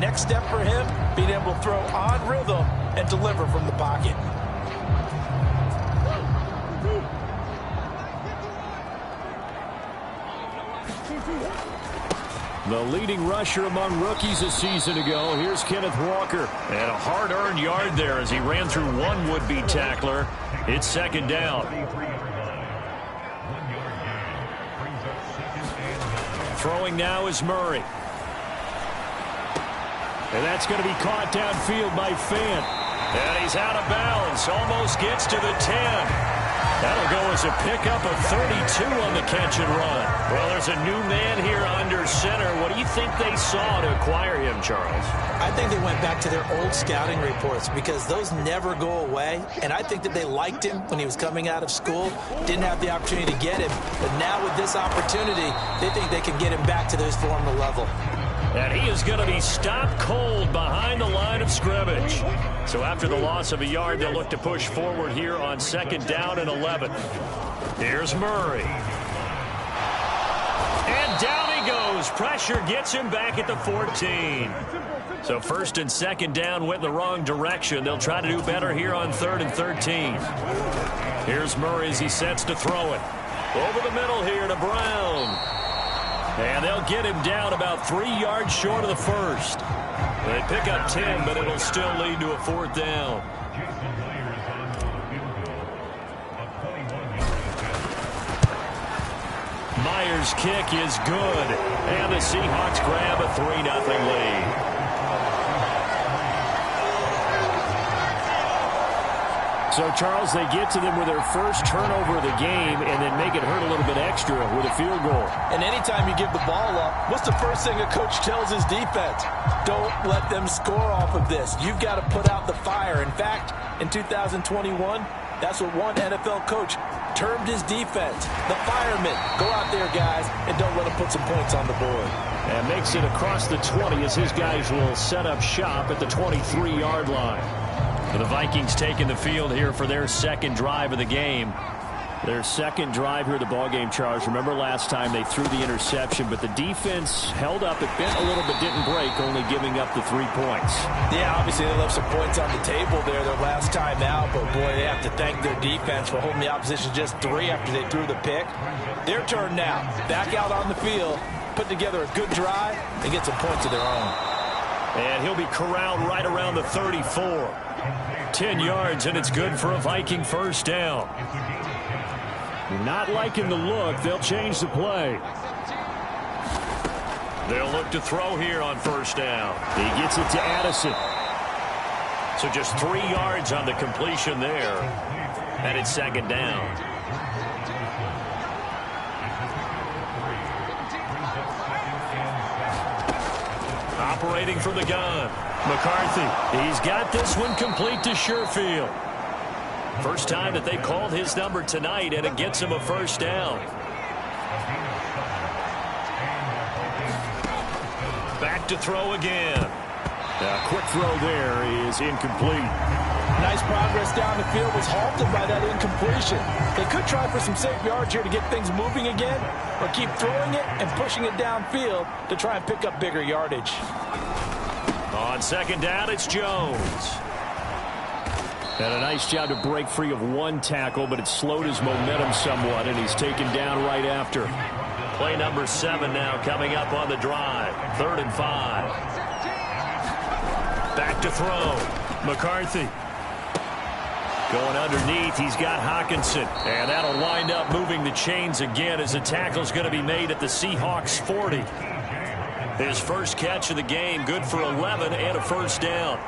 next step for him, being able to throw on rhythm and deliver from the pocket. The leading rusher among rookies a season ago. Here's Kenneth Walker. And a hard-earned yard there as he ran through one would-be tackler. It's second down. Throwing now is Murray. And that's going to be caught downfield by Fant. And he's out of bounds. Almost gets to the 10. That'll go as a pickup of 32 on the catch and run. Well, there's a new man here under center. What do you think they saw to acquire him, Charles? I think they went back to their old scouting reports because those never go away. And I think that they liked him when he was coming out of school. Didn't have the opportunity to get him. But now with this opportunity, they think they can get him back to his former level. And he is going to be stopped cold behind the line of scrimmage. So after the loss of a yard, they'll look to push forward here on second down and 11. Here's Murray. And down he goes. Pressure gets him back at the 14. So first and second down went the wrong direction. They'll try to do better here on 3rd and 13. Here's Murray as he sets to throw it. Over the middle here to Brown. And they'll get him down about 3 yards short of the first. They pick up 10, but it'll still lead to a 4th down. Myers' kick is good. And the Seahawks grab a 3-0 lead. So, Charles, they get to them with their first turnover of the game and then make it hurt a little bit extra with a field goal. And anytime you give the ball up, what's the first thing a coach tells his defense? Don't let them score off of this. You've got to put out the fire. In fact, in 2021, that's what one NFL coach termed his defense. The firemen. Go out there, guys, and don't let them put some points on the board. And makes it across the 20 as his guys will set up shop at the 23-yard line. The Vikings taking the field here for their second drive of the game. Their second drive here of the ballgame, Charles. Remember last time they threw the interception, but the defense held up. It bent a little but didn't break, only giving up the 3 points. Yeah, obviously they left some points on the table there their last time out, but boy, they have to thank their defense for holding the opposition just 3 after they threw the pick. Their turn now. Back out on the field, put together a good drive, and get some points of their own. And he'll be corralled right around the 34. 10 yards, and it's good for a Viking first down. Not liking the look. They'll change the play. They'll look to throw here on first down. He gets it to Addison. So just 3 yards on the completion there. And it's second down. Operating from the gun. McCarthy. He's got this one complete to Sherfield. First time that they called his number tonight, and it gets him a first down. Back to throw again. A quick throw there is incomplete. Nice progress down the field, was halted by that incompletion. They could try for some safe yards here to get things moving again, or keep throwing it and pushing it downfield to try and pick up bigger yardage. On second down, it's Jones. And a nice job to break free of one tackle, but it slowed his momentum somewhat, and he's taken down right after. Play number 7 now coming up on the drive. 3rd and 5. Back to throw. McCarthy. Going underneath, he's got Hockenson. And that'll wind up moving the chains again as the tackle's going to be made at the Seahawks 40. His first catch of the game, good for 11 and a first down.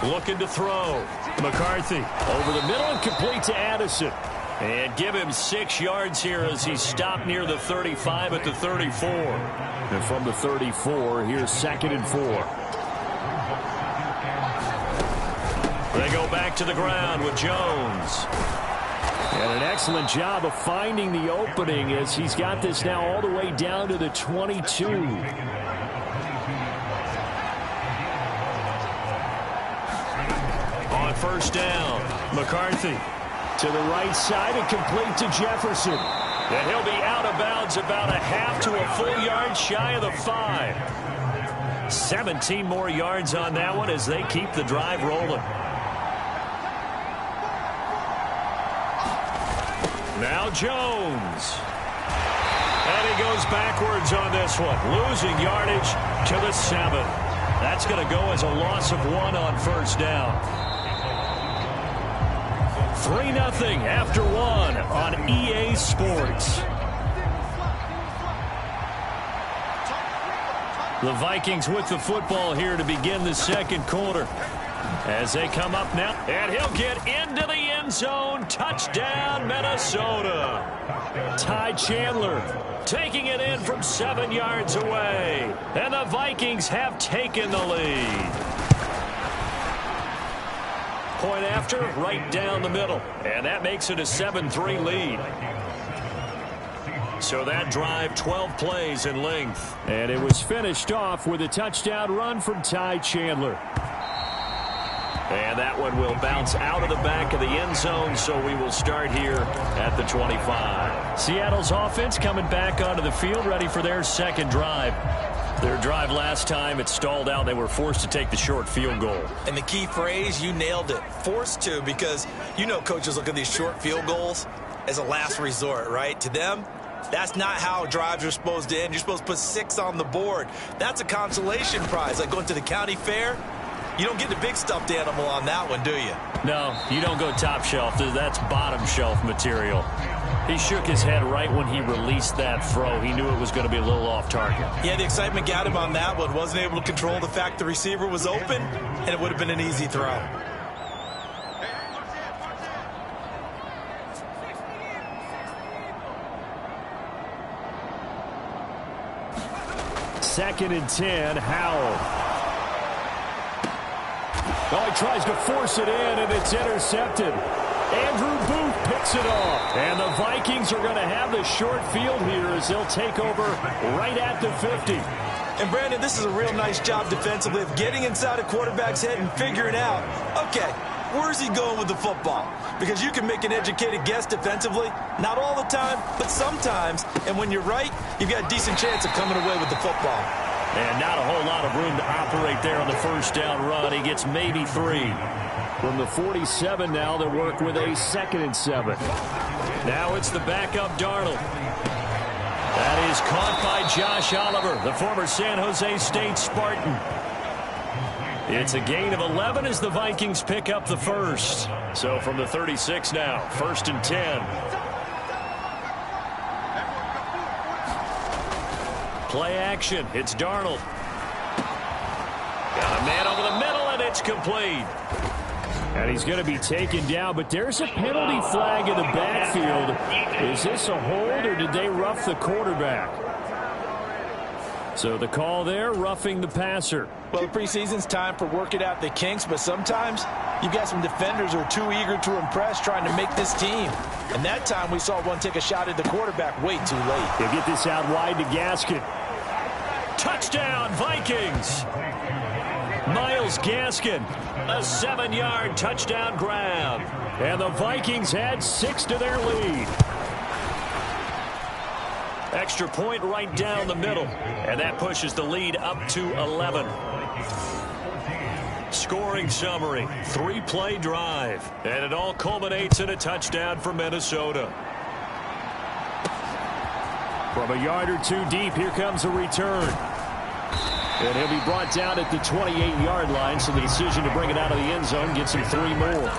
Looking to throw. McCarthy over the middle and complete to Addison. And give him 6 yards here as he's stopped near the 35 at the 34. And from the 34, here's 2nd and 4. They go back to the ground with Jones. And an excellent job of finding the opening as he's got this now all the way down to the 22. On first down, McCarthy to the right side and complete to Jefferson. And he'll be out of bounds about a half to a full yard shy of the 5. 17 more yards on that one as they keep the drive rolling. Now Jones. And he goes backwards on this one, losing yardage to the 7. That's going to go as a loss of 1 on first down. 3-0 after 1 on EA Sports. The Vikings with the football here to begin the second quarter. As they come up now, and he'll get into the end zone. Touchdown, Minnesota. Ty Chandler taking it in from 7 yards away. And the Vikings have taken the lead. Point after, right down the middle. And that makes it a 7-3 lead. So that drive, 12 plays in length. And it was finished off with a touchdown run from Ty Chandler. And that one will bounce out of the back of the end zone, so we will start here at the 25. Seattle's offense coming back onto the field, ready for their second drive. Their drive last time, it stalled out. They were forced to take the short field goal. And the key phrase, you nailed it, forced to, because you know coaches look at these short field goals as a last resort, right? To them, that's not how drives are supposed to end. You're supposed to put 6 on the board. That's a consolation prize, like going to the county fair. You don't get the big stuffed animal on that one, do you? No, you don't go top shelf. That's bottom shelf material. He shook his head right when he released that throw. He knew it was going to be a little off target. Yeah, the excitement got him on that one. Wasn't able to control the fact the receiver was open, and it would have been an easy throw. Second and 10, Howell. Oh, he tries to force it in, and it's intercepted. Andrew Booth picks it off. And the Vikings are going to have the short field here as they'll take over right at the 50. And, Brandon, this is a real nice job defensively of getting inside a quarterback's head and figuring out, okay, where's he going with the football? Because you can make an educated guess defensively. Not all the time, but sometimes. And when you're right, you've got a decent chance of coming away with the football. And not a whole lot of room to operate there on the first down run. He gets maybe 3. From the 47 now, they'll work with a 2nd and 7. Now it's the backup Darnold. That is caught by Josh Oliver, the former San Jose State Spartan. It's a gain of 11 as the Vikings pick up the first. So from the 36 now, 1st and 10. Play action. It's Darnold. Got a man over the middle, and it's complete. And he's going to be taken down, but there's a penalty flag in the backfield. Is this a hold, or did they rough the quarterback? So the call there, roughing the passer. Well, the preseason's time for working out the kinks, but sometimes you've got some defenders who are too eager to impress, trying to make this team. And that time we saw one take a shot at the quarterback way too late. They get this out wide to Gaskin. Touchdown, Vikings! Myles Gaskin, a 7-yard touchdown grab. And the Vikings add 6 to their lead. Extra point right down the middle. And that pushes the lead up to 11. Scoring summary, 3-play drive. And it all culminates in a touchdown for Minnesota. From a yard or 2 deep, here comes a return. And he'll be brought down at the 28-yard line, so the decision to bring it out of the end zone gets him 3 more.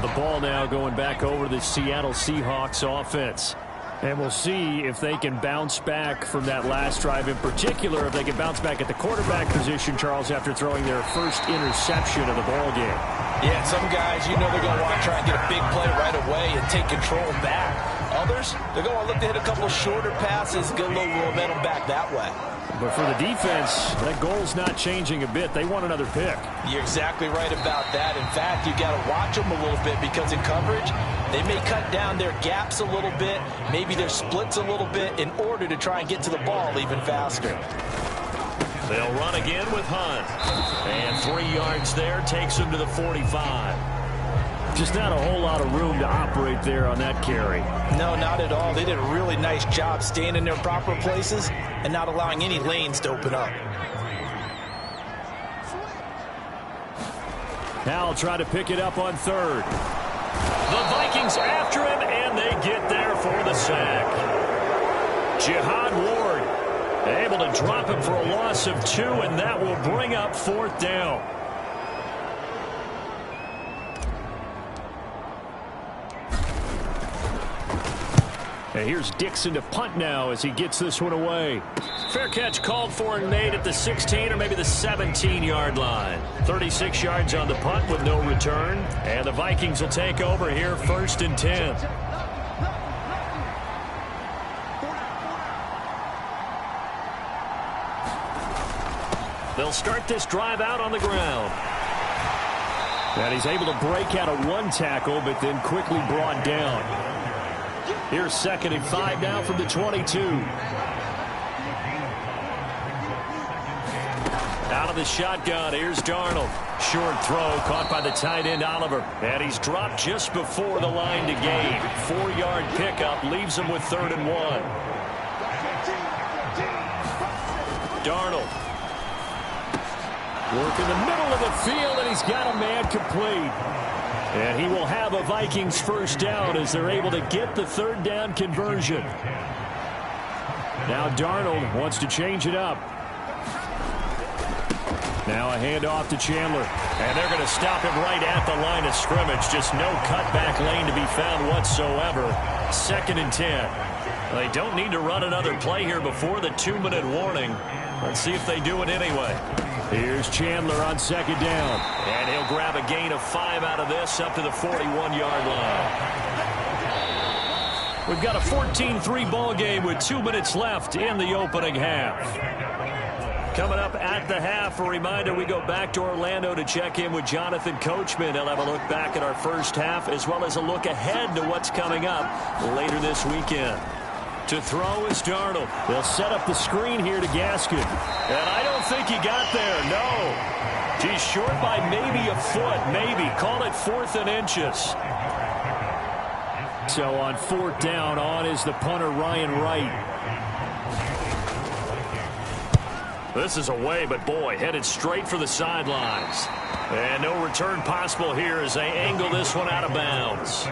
The ball now going back over the Seattle Seahawks offense. And we'll see if they can bounce back from that last drive, in particular if they can bounce back at the quarterback position, Charles, after throwing their first interception of the ball game. Yeah, some guys, you know they're going to want to try and get a big play right away and take control back. Others, they're going to look to hit a couple of shorter passes, get a little momentum back that way. But for the defense, that goal's not changing a bit. They want another pick. You're exactly right about that. In fact, you got to watch them a little bit because in coverage, they may cut down their gaps a little bit, maybe their splits a little bit in order to try and get to the ball even faster. They'll run again with Hunt. And 3 yards there takes him to the 45. Just not a whole lot of room to operate there on that carry. No, not at all. They did a really nice job staying in their proper places and not allowing any lanes to open up. Howell trying to pick it up on third. The Vikings after him, and they get there for the sack. Jihad Ward able to drop him for a loss of 2, and that will bring up 4th down. And here's Dixon to punt now as he gets this one away. Fair catch called for and made at the 16 or maybe the 17-yard line. 36 yards on the punt with no return. And the Vikings will take over here 1st and 10. They'll start this drive out on the ground. And he's able to break out of 1 tackle, but then quickly brought down. Here's 2nd and 5 now from the 22. Out of the shotgun, here's Darnold. Short throw caught by the tight end Oliver. And he's dropped just before the line to gain. 4-yard pickup leaves him with 3rd and 1. Darnold. Work in the middle of the field, and he's got a man complete. And he will have a Vikings 1st down as they're able to get the 3rd down conversion. Now Darnold wants to change it up. Now a handoff to Chandler. And they're going to stop him right at the line of scrimmage. Just no cutback lane to be found whatsoever. 2nd and 10. They don't need to run another play here before the 2-minute warning. Let's see if they do it anyway. Here's Chandler on 2nd down. And he'll grab a gain of 5 out of this up to the 41-yard line. We've got a 14-3 ball game with 2 minutes left in the opening half. Coming up at the half, a reminder, we go back to Orlando to check in with Jonathan Coachman. He'll have a look back at our first half as well as a look ahead to what's coming up later this weekend. To throw is Darnold. They'll set up the screen here to Gaskin. And I don't think he got there, no. He's short by maybe a foot, maybe. Call it 4th and inches. So on 4th down, on is the punter, Ryan Wright. This is away, but boy, headed straight for the sidelines. And no return possible here as they angle this one out of bounds.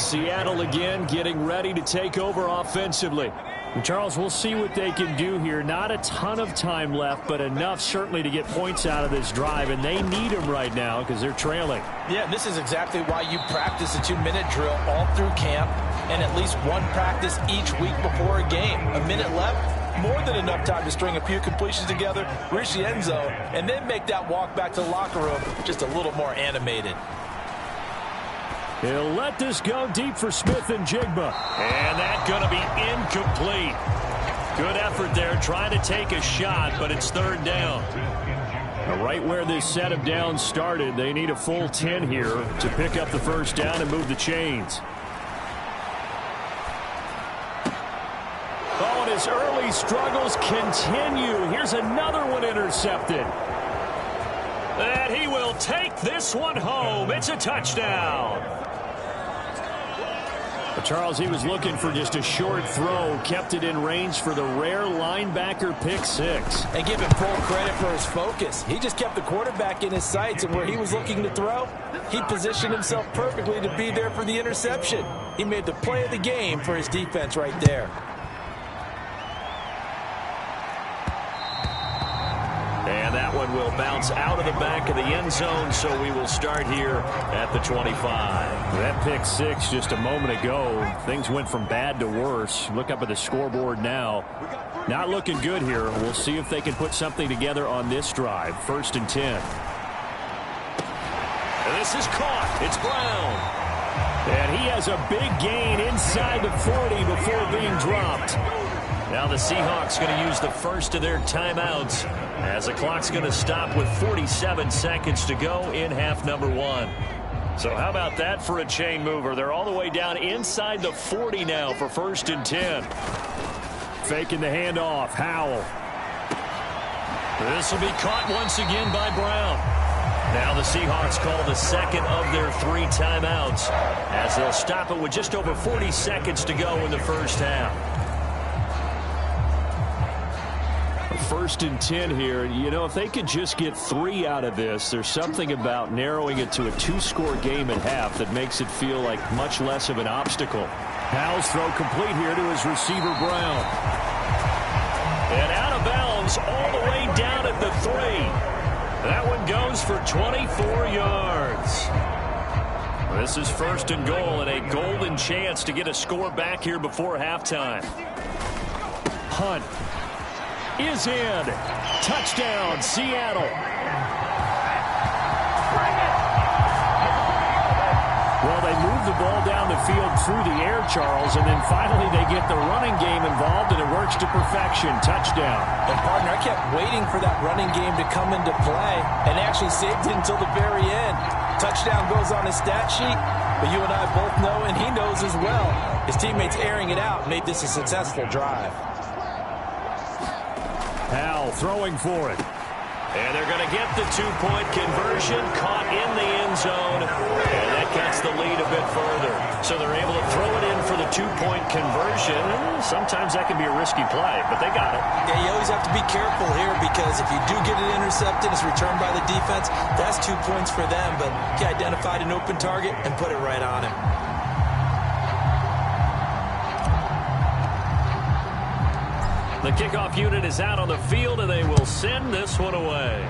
Seattle again getting ready to take over offensively. And Charles, we'll see what they can do here. Not a ton of time left, but enough certainly to get points out of this drive, and they need them right now because they're trailing. Yeah, this is exactly why you practice a 2-minute drill all through camp and at least one practice each week before a game. A minute left, more than enough time to string a few completions together, reach the end zone, and then make that walk back to the locker room just a little more animated. He'll let this go deep for Smith and Jigba. And that's going to be incomplete. Good effort there trying to take a shot, but it's 3rd down. Now, right where this set of downs started, they need a full 10 here to pick up the 1st down and move the chains. Oh, and his early struggles continue. Here's another one intercepted. And he will take this one home. It's a touchdown. But Charles, he was looking for just a short throw, kept it in range for the rare linebacker pick 6. And give him full credit for his focus. He just kept the quarterback in his sights, and where he was looking to throw, he positioned himself perfectly to be there for the interception. He made the play of the game for his defense right there. And that one will bounce out of the back of the end zone, so we will start here at the 25. That pick 6 just a moment ago. Things went from bad to worse. Look up at the scoreboard now. Not looking good here. We'll see if they can put something together on this drive. 1st and 10. And this is caught. It's Brown. And he has a big gain inside the 40 before being dropped. Now the Seahawks going to use the first of their timeouts as the clock's going to stop with 47 seconds to go in half number 1. So how about that for a chain mover? They're all the way down inside the 40 now for 1st and 10. Faking the handoff. Howell. This will be caught once again by Brown. Now the Seahawks call the second of their 3 timeouts as they'll stop it with just over 40 seconds to go in the first half. 1st and 10 here. You know, if they could just get 3 out of this, there's something about narrowing it to a 2-score game at half that makes it feel like much less of an obstacle. Powell's throw complete here to his receiver, Brown. And out of bounds all the way down at the 3. That one goes for 24 yards. This is 1st and goal and a golden chance to get a score back here before halftime. Hunt is in. Touchdown, Seattle. Well, they move the ball down the field through the air, Charles, and then finally they get the running game involved, and it works to perfection. Touchdown. And, partner, I kept waiting for that running game to come into play and actually saved it until the very end. Touchdown goes on his stat sheet, but you and I both know, and he knows as well, his teammates airing it out made this a successful drive. Powell throwing for it. And they're going to get the 2-point conversion, caught in the end zone, and that gets the lead a bit further. So they're able to throw it in for the 2-point conversion. Sometimes that can be a risky play, but they got it. Yeah, you always have to be careful here because if you do get it intercepted, it's returned by the defense, that's 2 points for them, but he identified an open target and put it right on him. The kickoff unit is out on the field, and they will send this one away.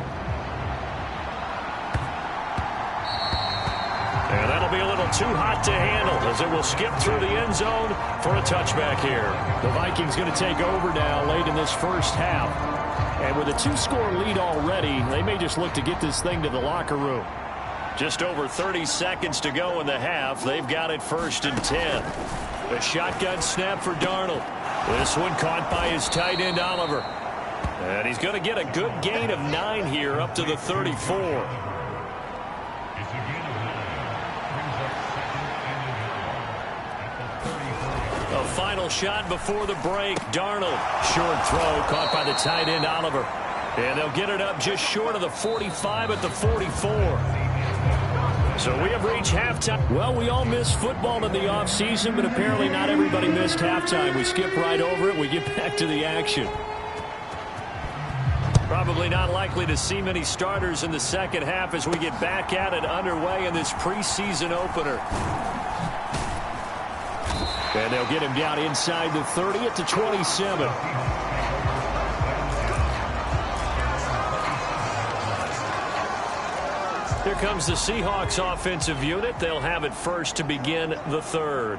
And that'll be a little too hot to handle as it will skip through the end zone for a touchback here. The Vikings going to take over now late in this first half. And with a 2-score lead already, they may just look to get this thing to the locker room. Just over 30 seconds to go in the half. They've got it 1st and 10. A shotgun snap for Darnold. This one caught by his tight end, Oliver. And he's going to get a good gain of 9 here up to the 34. A final shot before the break. Darnold. Short throw caught by the tight end, Oliver. And they'll get it up just short of the 45 at the 44. So we have reached halftime. Well, we all miss football in the offseason, but apparently not everybody missed halftime. We skip right over it. We get back to the action. Probably not likely to see many starters in the second half as we get back at it underway in this preseason opener. And they'll get him down inside the 30 at the 27. Here comes the Seahawks offensive unit. They'll have it first to begin the 3rd.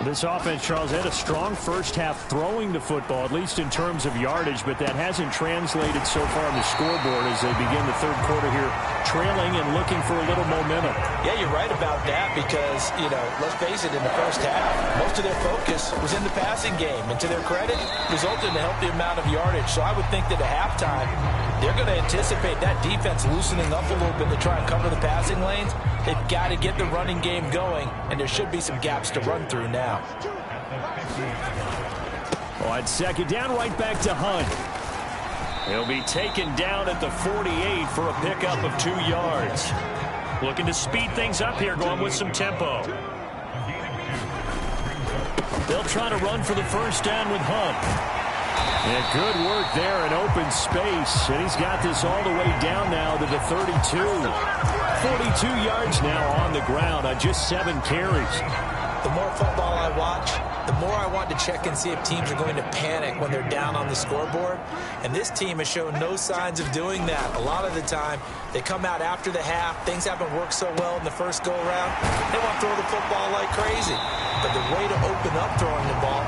This offense, Charles, had a strong first half throwing the football, at least in terms of yardage, but that hasn't translated so far on the scoreboard as they begin the 3rd quarter here, trailing and looking for a little momentum. Yeah, you're right about that because, you know, let's face it, in the first half, most of their focus was in the passing game. And to their credit, resulted in a healthy amount of yardage. So I would think that at halftime, they're going to anticipate that defense loosening up a little bit to try and cover the passing lanes. They've got to get the running game going, and there should be some gaps to run through now. On 2nd down, right back to Hunt. He'll be taken down at the 48 for a pickup of 2 yards. Looking to speed things up here, going with some tempo. They'll try to run for the first down with Hunt. And good work there in open space. And he's got this all the way down now to the 32. 42 yards now on the ground on just 7 carries. The more football I watch, the more I want to check and see if teams are going to panic when they're down on the scoreboard. And this team has shown no signs of doing that. A lot of the time, they come out after the half. Things haven't worked so well in the first go-around. They want to throw the football like crazy. But the way to open up throwing the ball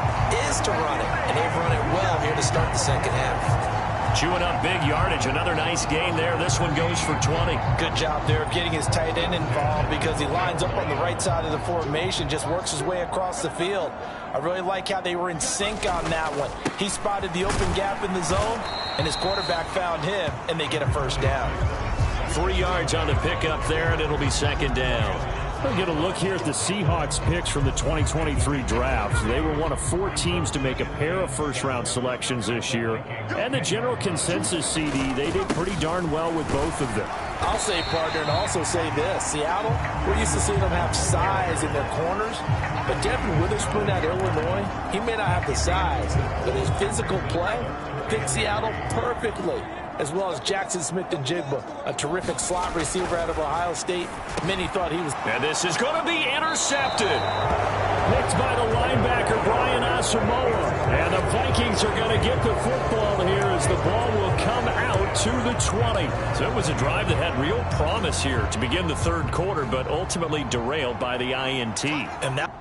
is to run it. And they've run it well here to start the second half. Chewing up big yardage. Another nice gain there. This one goes for 20. Good job there of getting his tight end involved because he lines up on the right side of the formation, just works his way across the field. I really like how they were in sync on that one. He spotted the open gap in the zone, and his quarterback found him, and they get a first down. 3 yards on the pickup there, and it'll be 2nd down. We'll get a look here at the Seahawks picks from the 2023 draft. They were one of 4 teams to make a pair of first-round selections this year. And the general consensus, CD, they did pretty darn well with both of them. I'll say, partner, and also say this. Seattle, we're used to seeing them have size in their corners, but Devin Witherspoon at Illinois, he may not have the size, but his physical play fits Seattle perfectly, as well as Jackson Smith-Njigba, a terrific slot receiver out of Ohio State. Many thought he was... And this is going to be intercepted. Picked by the linebacker, Brian Asamoah. And the Vikings are going to get the football here as the ball will come out to the 20. So it was a drive that had real promise here to begin the third quarter, but ultimately derailed by the INT. And that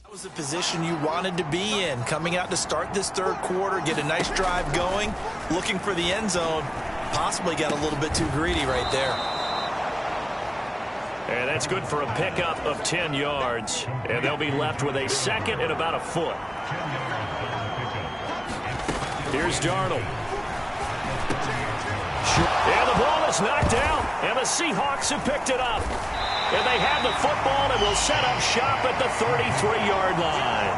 That was the position you wanted to be in, coming out to start this third quarter, get a nice drive going, looking for the end zone. Possibly got a little bit too greedy right there. And that's good for a pickup of 10 yards. And they'll be left with a second and about a foot. Here's Darnold. And the ball is knocked out. And the Seahawks have picked it up. And they have the football and will set up shop at the 33-yard line.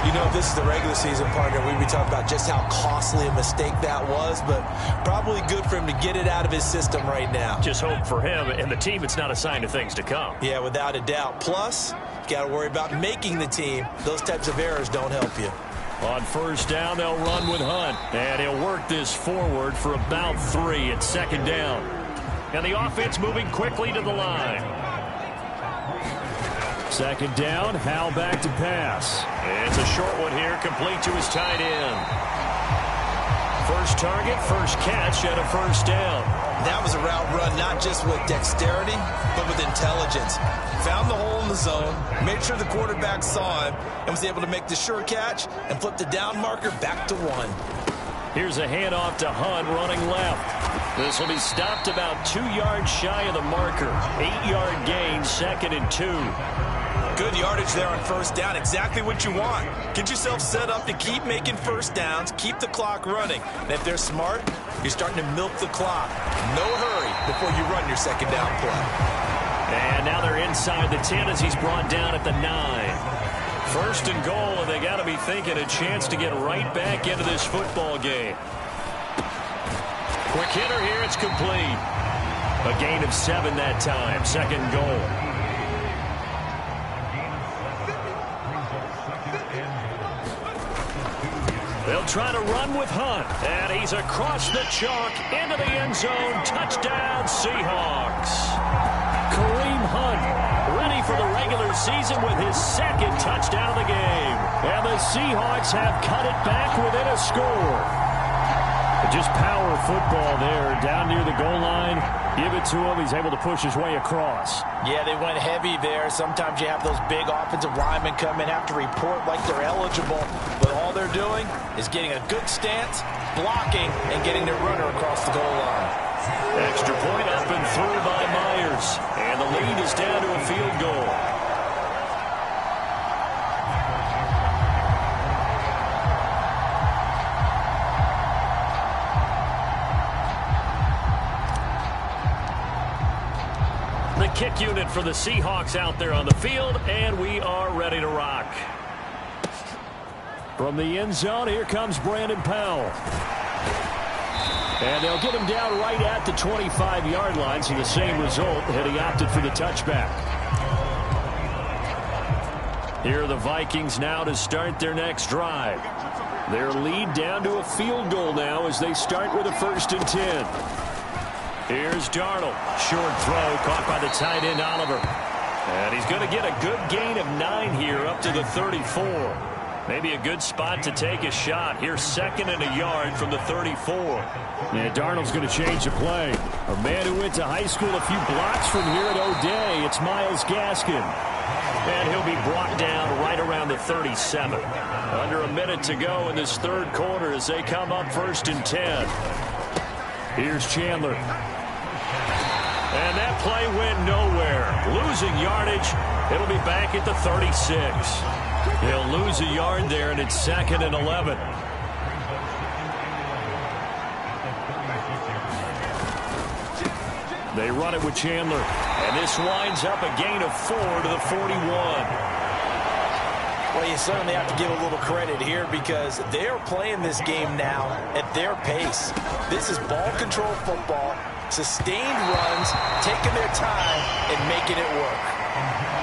You know, if this is the regular season, partner, we'd be talking about just how costly a mistake that was, but probably good for him to get it out of his system right now. Just hope for him and the team it's not a sign of things to come. Yeah, without a doubt. Plus, you got to worry about making the team. Those types of errors don't help you. On first down, they'll run with Hunt. And he'll work this forward for about 3 at second down. And the offense moving quickly to the line. Second down, Howell back to pass. It's a short one here, complete to his tight end. First target, first catch, and a first down. That was a route run not just with dexterity, but with intelligence. Found the hole in the zone, made sure the quarterback saw him, and was able to make the sure catch and flip the down marker back to 1. Here's a handoff to Hunt running left. This will be stopped about 2 yards shy of the marker. 8-yard gain, second and 2. Good yardage there on first down. Exactly what you want. Get yourself set up to keep making first downs, keep the clock running. And if they're smart, you're starting to milk the clock. No hurry before you run your second down play. And now they're inside the 10 as he's brought down at the 9. First and goal, and they got to be thinking a chance to get right back into this football game. Quick hitter here, it's complete. A gain of 7 that time, second goal. They'll try to run with Hunt, and he's across the chalk into the end zone. Touchdown, Seahawks. Kareem Hunt ready for the regular season with his second touchdown of the game. And the Seahawks have cut it back within a score. Just power football there down near the goal line. Give it to him. He's able to push his way across. Yeah, they went heavy there. Sometimes you have those big offensive linemen come in, have to report like they're eligible. But all they're doing is getting a good stance, blocking, and getting their runner across the goal line. Extra point up and through by Myers. And the lead is down to a field goal. Kick unit for the Seahawks out there on the field, and we are ready to rock. From the end zone, here comes Brandon Powell. And they'll get him down right at the 25-yard line, so the same result, and he opted for the touchback. Here are the Vikings now to start their next drive. Their lead down to a field goal now as they start with a 1st and 10. Here's Darnold. Short throw caught by the tight end Oliver. And he's going to get a good gain of 9 here up to the 34. Maybe a good spot to take a shot. Here's second and a yard from the 34. Yeah, Darnold's going to change the play. A man who went to high school a few blocks from here at O'Day. It's Myles Gaskin. And he'll be brought down right around the 37. Under a minute to go in this third quarter as they come up 1st and 10. Here's Chandler. And that play went nowhere. Losing yardage. It'll be back at the 36. He'll lose a yard there, and it's 2nd and 11. They run it with Chandler. And this winds up a gain of 4 to the 41. Well, you certainly have to give a little credit here because they're playing this game now at their pace. This is ball control football, sustained runs, taking their time and making it work.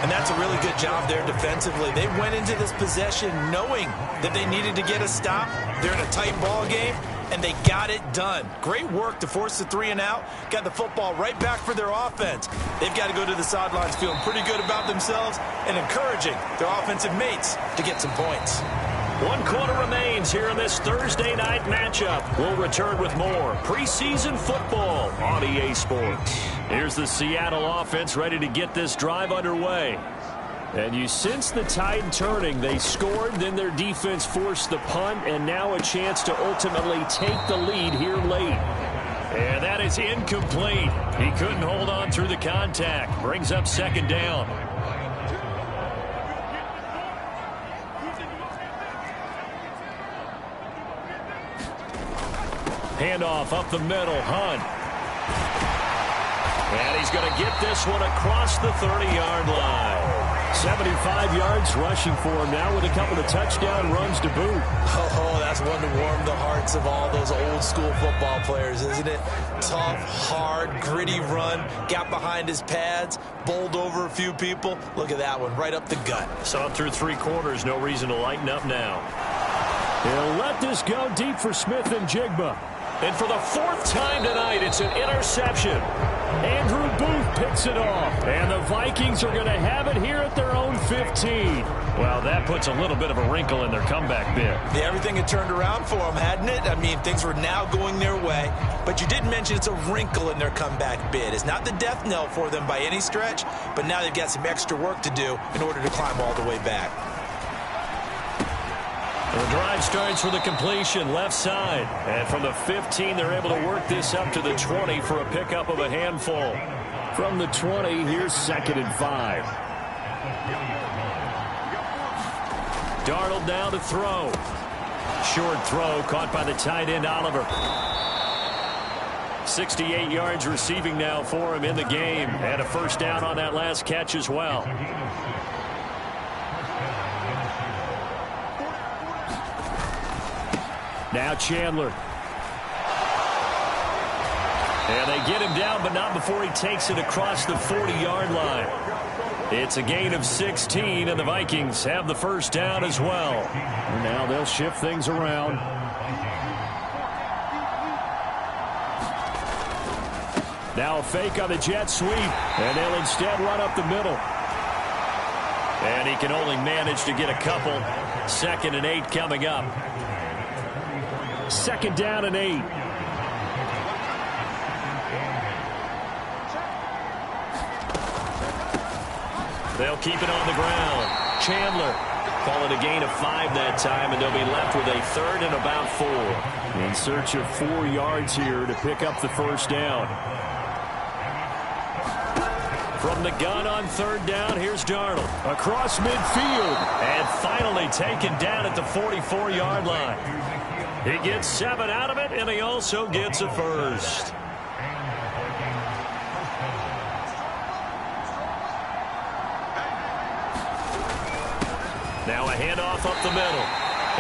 And that's a really good job there defensively. They went into this possession knowing that they needed to get a stop. They're in a tight ball game, and they got it done. Great work to force the 3 and out. Got the football right back for their offense. They've got to go to the sidelines feeling pretty good about themselves and encouraging their offensive mates to get some points. 1 quarter remains here in this Thursday night matchup. We'll return with more preseason football on EA Sports. Here's the Seattle offense ready to get this drive underway. And you sense the tide turning. They scored, then their defense forced the punt, and now a chance to ultimately take the lead here late. And that is incomplete. He couldn't hold on through the contact. Brings up second down. Handoff up the middle. Hunt. And he's going to get this one across the 30-yard line. 75 yards rushing for him now with a couple of touchdown runs to boot. Oh, that's one to warm the hearts of all those old-school football players, isn't it? Tough, hard, gritty run. Got behind his pads, bowled over a few people. Look at that one, right up the gut. Saw it through 3 quarters. No reason to lighten up now. He'll let this go deep for Smith and Jigba. And for the 4th time tonight, it's an interception. Andrew Booth picks it off. And the Vikings are going to have it here at their own 15. Well, that puts a little bit of a wrinkle in their comeback bid. Yeah, everything had turned around for them, hadn't it? I mean, things were now going their way. But you did mention it's a wrinkle in their comeback bid. It's not the death knell for them by any stretch, but now they've got some extra work to do in order to climb all the way back. The drive starts with a completion left side. And from the 15, they're able to work this up to the 20 for a pickup of a handful. From the 20, here's 2nd and 5. Darnold now to throw. Short throw caught by the tight end Oliver. 68 yards receiving now for him in the game. And a first down on that last catch as well. Now Chandler. And they get him down, but not before he takes it across the 40-yard line. It's a gain of 16, and the Vikings have the first down as well. And now they'll shift things around. Now a fake on the jet sweep, and they'll instead run up the middle. And he can only manage to get a couple. 2nd and 8 coming up. 2nd down and 8. They'll keep it on the ground. Chandler call it a gain of 5 that time, and they'll be left with a 3rd and about 4. In search of 4 yards here to pick up the first down. From the gun on 3rd down, here's Darnold. Across midfield. And finally taken down at the 44-yard line. He gets 7 out of it, and he also gets a first. Now a handoff up the middle.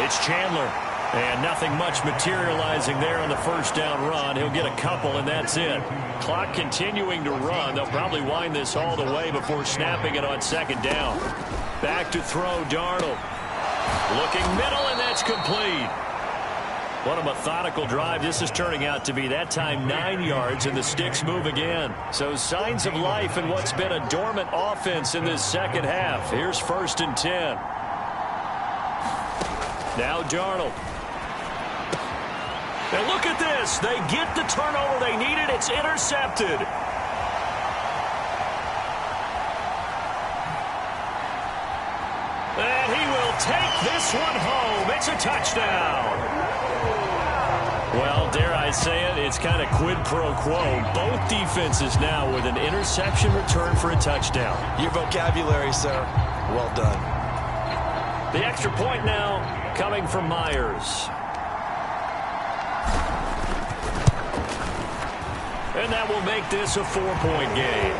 It's Chandler. And nothing much materializing there on the first down run. He'll get a couple, and that's it. Clock continuing to run. They'll probably wind this all the way before snapping it on 2nd down. Back to throw, Darnold. Looking middle, and that's complete. What a methodical drive this is turning out to be. That time 9 yards, and the sticks move again. So signs of life in what's been a dormant offense in this second half. Here's 1st and 10. Now Darnold. And look at this. They get the turnover they needed. It's intercepted. And he will take this one home. It's a touchdown. Well, dare I say it, it's kind of quid pro quo. Both defenses now with an interception return for a touchdown. Your vocabulary, sir. Well done. The extra point now coming from Myers. And that will make this a 4-point game.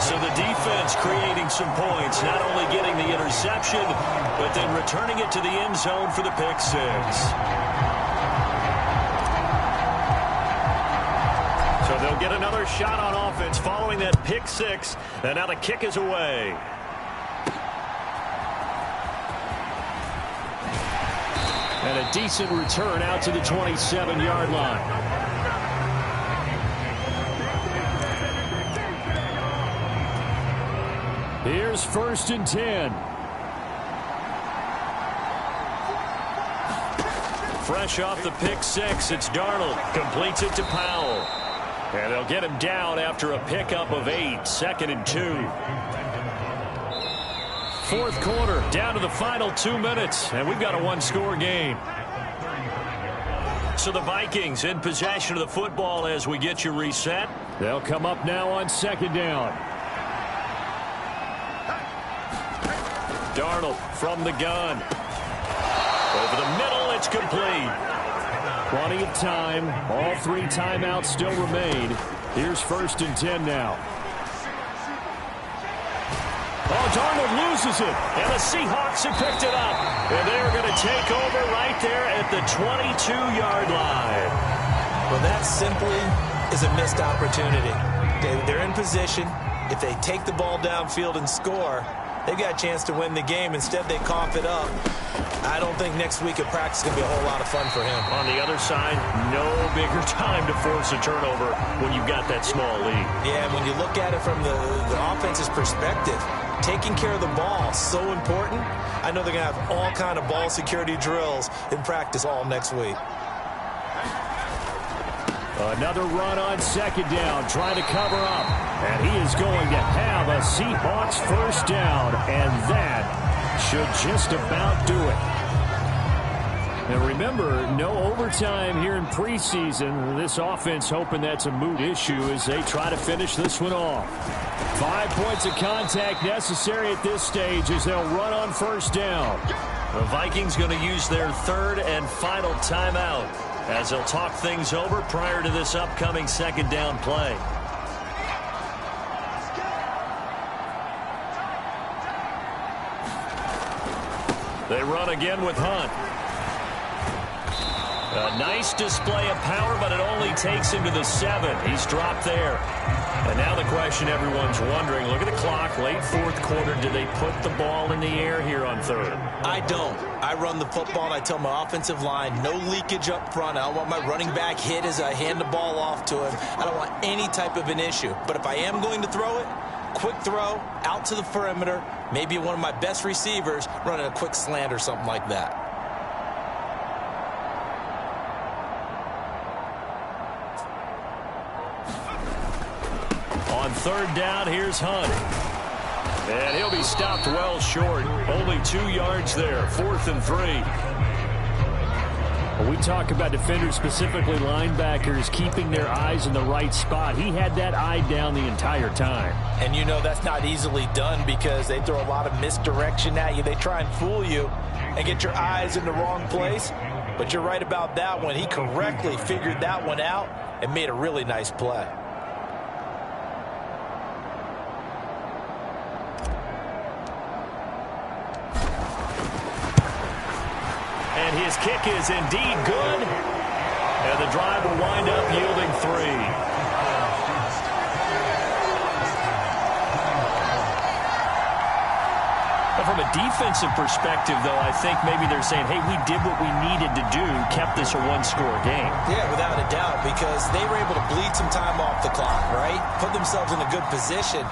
So the defense creating some points, not only getting the interception, but then returning it to the end zone for the pick 6. So they'll get another shot on offense following that pick 6, and now the kick is away. And a decent return out to the 27-yard line. Here's 1st and 10. Fresh off the pick 6, it's Darnold. Completes it to Powell. And they'll get him down after a pickup of 8, 2nd and 2. Fourth quarter, down to the final 2 minutes, and we've got a one-score game. So the Vikings in possession of the football as we get you reset. They'll come up now on 2nd down. Darnold from the gun. Over the middle, it's complete. Plenty of time. All 3 timeouts still remain. Here's 1st and 10 now. Oh, Darnold loses it. And the Seahawks have picked it up. And they're going to take over right there at the 22-yard line. Well, that simply is a missed opportunity. They're in position. If they take the ball downfield and score, they've got a chance to win the game. Instead, they cough it up. I don't think next week at practice is going to be a whole lot of fun for him. On the other side, no bigger time to force a turnover when you've got that small lead. Yeah, and when you look at it from the offense's perspective, taking care of the ball is so important. I know they're going to have all kind of ball security drills in practice all next week. Another run on 2nd down, trying to cover up. And he is going to have a Seahawks 1st down, and that should just about do it. Now remember, no overtime here in preseason. This offense hoping that's a moot issue as they try to finish this one off. 5 points of contact necessary at this stage as they'll run on 1st down. The Vikings going to use their 3rd and final timeout as they'll talk things over prior to this upcoming 2nd down play. They run again with Hunt. A nice display of power, but it only takes him to the 7. He's dropped there. And now the question everyone's wondering, look at the clock, late 4th quarter, do they put the ball in the air here on 3rd? I don't. I run the football, and I tell my offensive line, no leakage up front. I don't want my running back hit as I hand the ball off to him. I don't want any type of an issue. But if I am going to throw it, quick throw, out to the perimeter, maybe one of my best receivers running a quick slant or something like that. On 3rd down, here's Hunt. And he'll be stopped well short. Only 2 yards there. 4th and 3. When we talk about defenders, specifically linebackers, keeping their eyes in the right spot. He had that eye down the entire time. And you know that's not easily done because they throw a lot of misdirection at you. They try and fool you and get your eyes in the wrong place. But you're right about that one. He correctly figured that one out and made a really nice play. And his kick is indeed good. And the drive will wind up yielding 3. From a defensive perspective, though, I think maybe they're saying, hey, we did what we needed to do, kept this a one-score game. Yeah, without a doubt, because they were able to bleed some time off the clock, right? Put themselves in a good position,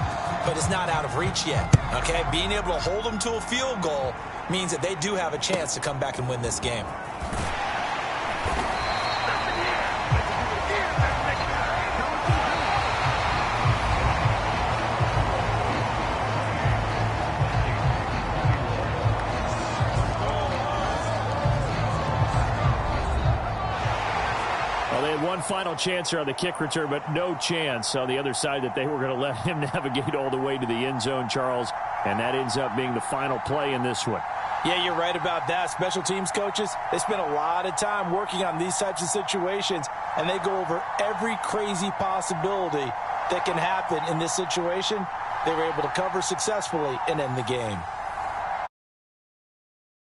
but it's not out of reach yet, okay? Being able to hold them to a field goal means that they do have a chance to come back and win this game. Well, they had one final chance here on the kick return, but no chance on the other side that they were going to let him navigate all the way to the end zone, Charles. And that ends up being the final play in this one. Yeah, you're right about that. Special teams coaches, they spend a lot of time working on these types of situations, and they go over every crazy possibility that can happen in this situation. They were able to cover successfully and end the game.